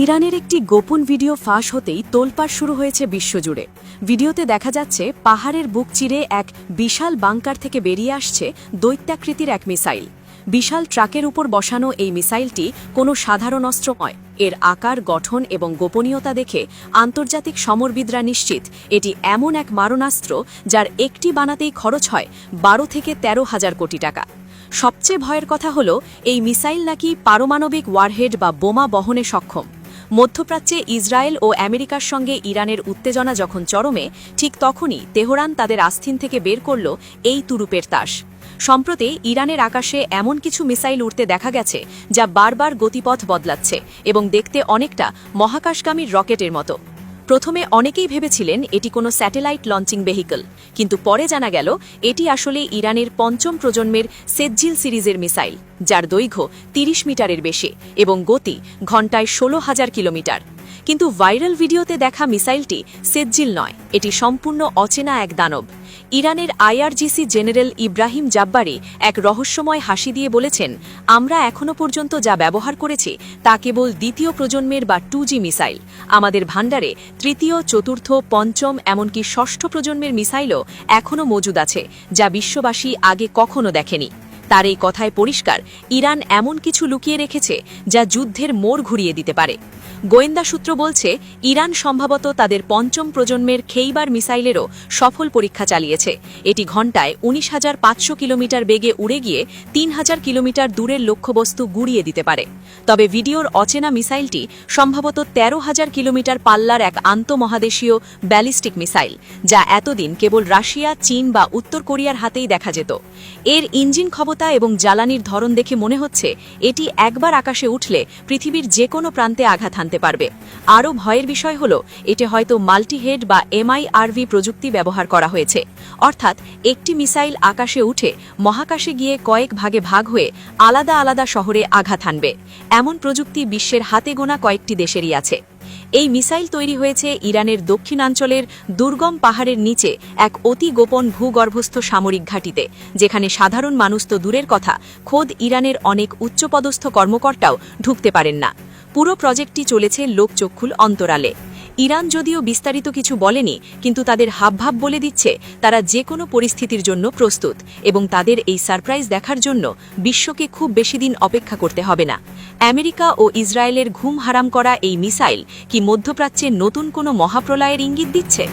ইরানের একটি গোপন ভিডিও ফাঁস হতেই তোলপাড় শুরু হয়েছে বিশ্বজুড়ে। ভিডিওতে দেখা যাচ্ছে পাহাড়ের বুক চিরে এক বিশাল বাংকার থেকে বেরিয়ে আসছে দৈত্যাকৃতির এক মিসাইল। বিশাল ট্রাকের উপর বসানো এই মিসাইলটি কোনো সাধারণ অস্ত্র নয়। এর আকার, গঠন এবং গোপনীয়তা দেখে আন্তর্জাতিক সমরবিদরা নিশ্চিত এটি এমন এক মারণাস্ত্র যার একটি বানাতেই খরচ হয় 12 থেকে 13 হাজার কোটি টাকা। সবচেয়ে ভয়ের কথা হল এই মিসাইল নাকি পারমাণবিক ওয়ারহেড বা বোমা বহনে সক্ষম। মধ্যপ্রাচ্যে ইসরায়েল ও আমেরিকার সঙ্গে ইরানের উত্তেজনা যখন চরমে, ঠিক তখনই তেহরান তাদের আস্থিন থেকে বের করল এই তুরুপের তাস। সম্প্রতি ইরানের আকাশে এমন কিছু মিসাইল উড়তে দেখা গেছে যা বারবার গতিপথ বদলাচ্ছে এবং দেখতে অনেকটা মহাকাশগামীর রকেটের মতো। প্রথমে অনেকেই ভেবেছিলেন এটি কোনো স্যাটেলাইট লঞ্চিং ভেহিকল, কিন্তু পরে জানা গেল এটি আসলে ইরানের পঞ্চম প্রজন্মের সেজ্জিল সিরিজের মিসাইল, যার দৈর্ঘ্য 30 মিটারের বেশি এবং গতি ঘণ্টায় 16,000 কিলোমিটার। কিন্তু ভাইরাল ভিডিওতে দেখা মিসাইলটি সেজ্জিল নয়, এটি সম্পূর্ণ অচেনা এক দানব। ইরানের আইআরজিসি জেনারেল ইব্রাহিম জাব্বারি এক রহস্যময় হাসি দিয়ে বলেছেন, আমরা এখনও পর্যন্ত যা ব্যবহার করেছি তা কেবল দ্বিতীয় প্রজন্মের বা 2G মিসাইল। আমাদের ভাণ্ডারে তৃতীয়, চতুর্থ, পঞ্চম এমনকি ষষ্ঠ প্রজন্মের মিসাইলও এখনও মজুদ আছে, যা বিশ্ববাসী আগে কখনো দেখেনি। তার এই কথায় পরিষ্কার, ইরান এমন কিছু লুকিয়ে রেখেছে যা যুদ্ধের মোড় ঘুরিয়ে দিতে পারে। গোয়েন্দা সূত্র বলছে, ইরান সম্ভবত তাদের পঞ্চম প্রজন্মের খেইবার মিসাইলেরও সফল পরীক্ষা চালিয়েছে। এটি ঘণ্টায় 19,500 কিলোমিটার বেগে উড়ে গিয়ে 3,000 কিলোমিটার দূরের লক্ষ্যবস্তু গুড়িয়ে দিতে পারে। তবে ভিডিওর অচেনা মিসাইলটি সম্ভবত 13,000 কিলোমিটার পাল্লার এক আন্তঃমহাদেশীয় ব্যালিস্টিক মিসাইল, যা এতদিন কেবল রাশিয়া, চীন বা উত্তর কোরিয়ার হাতেই দেখা যেত। এর ইঞ্জিন ক্ষমতা এবং জ্বালানির ধরন দেখে মনে হচ্ছে এটি একবার আকাশে উঠলে পৃথিবীর যে কোনো প্রান্তে আঘাত হানতে পারবে। আরও ভয়ের বিষয় হল, এটি হয়তো মাল্টিহেড বা MIRV প্রযুক্তি ব্যবহার করা হয়েছে, অর্থাৎ একটি মিসাইল আকাশে উঠে মহাকাশে গিয়ে কয়েক ভাগে ভাগ হয়ে আলাদা আলাদা শহরে আঘাত হানবে। এমন প্রযুক্তি বিশ্বের হাতে গোনা কয়েকটি দেশেরই আছে। এই মিসাইল তৈরি হয়েছে ইরানের দক্ষিণাঞ্চলের দুর্গম পাহাড়ের নিচে এক অতি গোপন ভূগর্ভস্থ সামরিক ঘাঁটিতে, যেখানে সাধারণ মানুষ তো দূরের কথা, খোদ ইরানের অনেক উচ্চপদস্থ কর্মকর্তাও ঢুকতে পারেন না। পুরো প্রজেক্টটি চলেছে লোকচক্ষুর অন্তরালে। ইরান যদিও বিস্তারিত কিছু বলেনি, কিন্তু তাদের হাবভাব বলে দিচ্ছে তারা যে কোনো পরিস্থিতির জন্য প্রস্তুত এবং তাদের এই সারপ্রাইজ দেখার জন্য বিশ্বকে খুব বেশি দিন অপেক্ষা করতে হবে না। আমেরিকা ও ইসরায়েলের ঘুম হারাম করা এই মিসাইল কি মধ্যপ্রাচ্যে নতুন কোনো মহাপ্রলয়ের ইঙ্গিত দিচ্ছে?